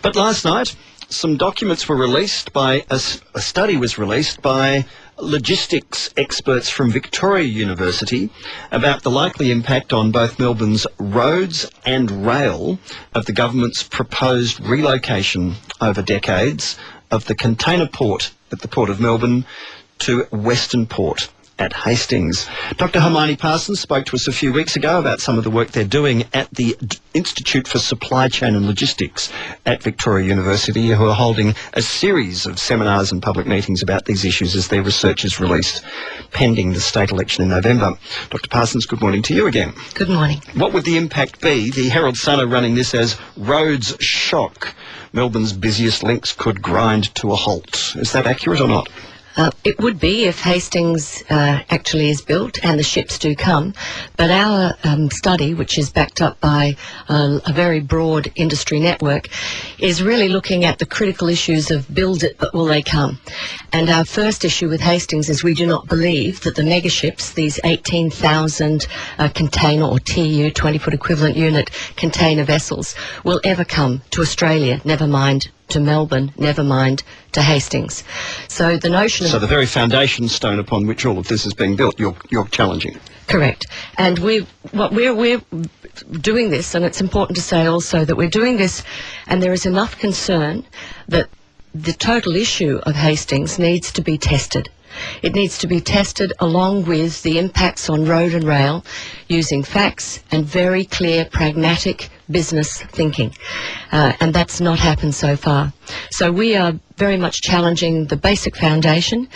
But last night, some documents were released by, a study was released by logistics experts from Victoria University about the likely impact on both Melbourne's roads and rail of the government's proposed relocation over decades of the container port at the Port of Melbourne to Western Port at Hastings. Dr. Hermione Parsons spoke to us a few weeks ago about some of the work they're doing at the Institute for Supply Chain and Logistics at Victoria University, who are holding a series of seminars and public meetings about these issues as their research is released, pending the state election in November. Dr. Parsons, good morning to you again. Good morning. What would the impact be? The Herald Sun are running this as roads shock. Melbourne's busiest links could grind to a halt. Is that accurate or not? It would be if Hastings actually is built and the ships do come, but our study, which is backed up by a very broad industry network, is really looking at the critical issues of build it but will they come. And our first issue with Hastings is we do not believe that the megaships, these 18,000 container or TU, 20-foot equivalent unit container vessels, will ever come to Australia, never mind to Melbourne, never mind to Hastings. So the notion of... So the very foundation stone upon which all of this is being built, you're challenging. Correct. And we're doing this, and it's important to say also that we're doing this, and there is enough concern that the total issue of Hastings needs to be tested. It needs to be tested along with the impacts on road and rail using facts and very clear, pragmatic business thinking. And that's not happened so far. So we are very much challenging the basic foundation.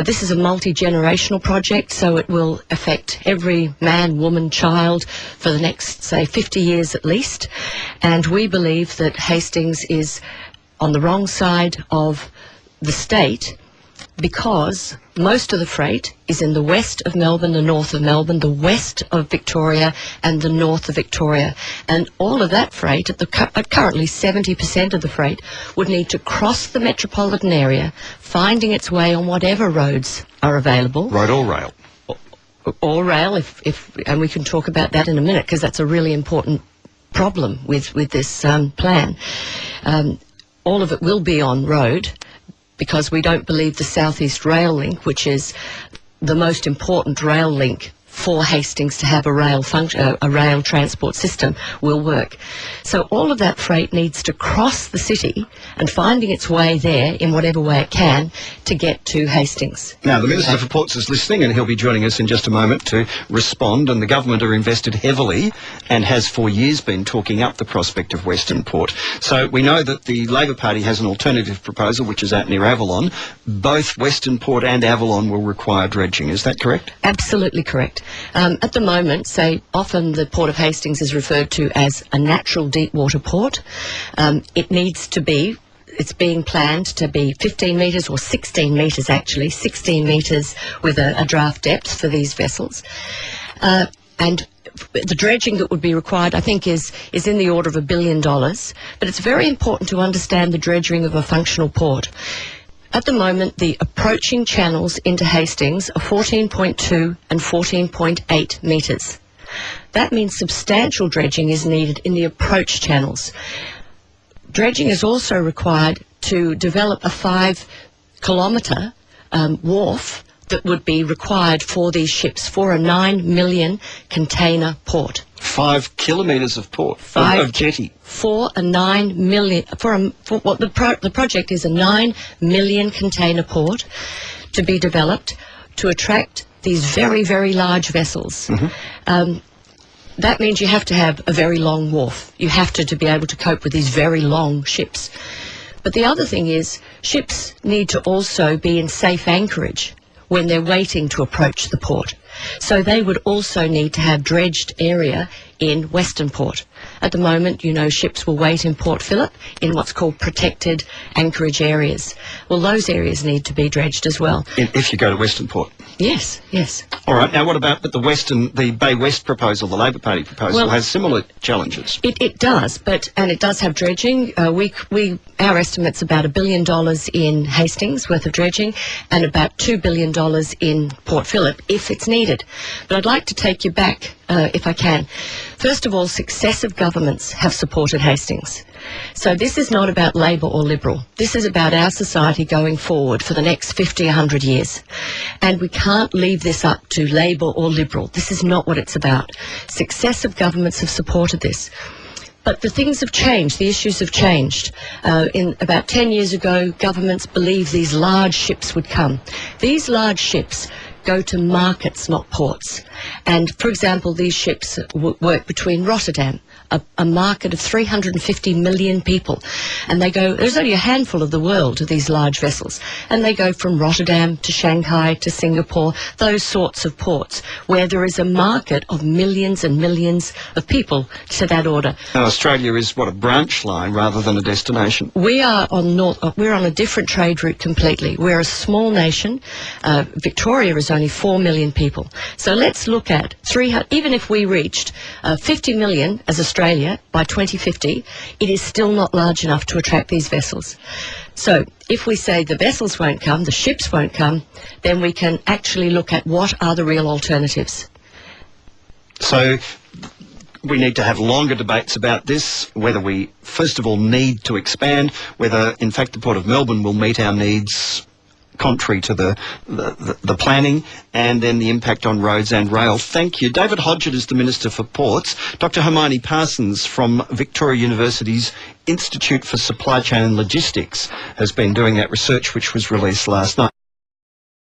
This is a multi-generational project, so it will affect every man, woman, child for the next, say, 50 years at least. And we believe that Hastings is on the wrong side of the state, because most of the freight is in the west of Melbourne, the north of Melbourne, the west of Victoria and the north of Victoria. And all of that freight, currently 70% of the freight, would need to cross the metropolitan area, finding its way on whatever roads are available. Road or rail? Or rail, and we can talk about that in a minute, because that's a really important problem with this plan. All of it will be on road, because we don't believe the South East Rail Link, which is the most important rail link for Hastings to have a rail transport system, will work. So all of that freight needs to cross the city and finding its way there in whatever way it can to get to Hastings. Now, the Minister for Ports is listening, and he'll be joining us in just a moment to respond, and the government are invested heavily and has for years been talking up the prospect of Western Port. So we know that the Labor Party has an alternative proposal, which is out near Avalon. Both Western Port and Avalon will require dredging. Is that correct? Absolutely correct. At the moment, often the Port of Hastings is referred to as a natural deep water port. It's being planned to be 15 metres or 16 metres actually, 16 metres with a draft depth for these vessels. And the dredging that would be required, I think, is in the order of $1 billion. But it's very important to understand the dredging of a functional port. At the moment, the approaching channels into Hastings are 14.2 and 14.8 metres. That means substantial dredging is needed in the approach channels. Dredging is also required to develop a 5-kilometre wharf that would be required for these ships for a 9 million container port. 5 kilometres of port, of jetty. For a 9 million, the project is a 9 million container port to be developed to attract these very, very large vessels. Mm-hmm. That means you have to have a very long wharf. You have to be able to cope with these very long ships. But the other thing is, ships need to also be in safe anchorage when they're waiting to approach the port. So they would also need to have dredged area in Western Port. At the moment, ships will wait in Port Phillip in what's called protected anchorage areas. Well, those areas need to be dredged as well. If you go to Western Port? Yes, yes. All right. Now, what about the Bay West proposal, the Labor Party proposal, has similar challenges? It does, and it does have dredging. Our estimate's about $1 billion in Hastings worth of dredging and about $2 billion in Port Phillip if it's needed. But I'd like to take you back, if I can. First of all, successive governments have supported Hastings. So this is not about Labor or Liberal. This is about our society going forward for the next 50, 100 years. And we can't leave this up to Labor or Liberal. This is not what it's about. Successive governments have supported this. But the things have changed, the issues have changed. In about 10 years ago, governments believed these large ships would come. These large ships go to markets, not ports. And, for example, these ships work between Rotterdam, a market of 350 million people. And they go, there's only a handful of the world of these large vessels. And they go from Rotterdam to Shanghai to Singapore, those sorts of ports, where there is a market of millions and millions of people to that order. And Australia is, what, a branch line rather than a destination? We are we're on a different trade route completely. We're a small nation. Victoria is only 4 million people. So let's look at even if we reached 50 million as Australia by 2050, it is still not large enough to attract these vessels. So if we say the vessels won't come, the ships won't come, then we can actually look at what are the real alternatives. So we need to have longer debates about this, whether we, first of all, need to expand, whether, in fact, the Port of Melbourne will meet our needs contrary to the planning, and then the impact on roads and rail. Thank you. David Hodgett is the Minister for Ports. Dr. Hermione Parsons from Victoria University's Institute for Supply Chain and Logistics has been doing that research, which was released last night.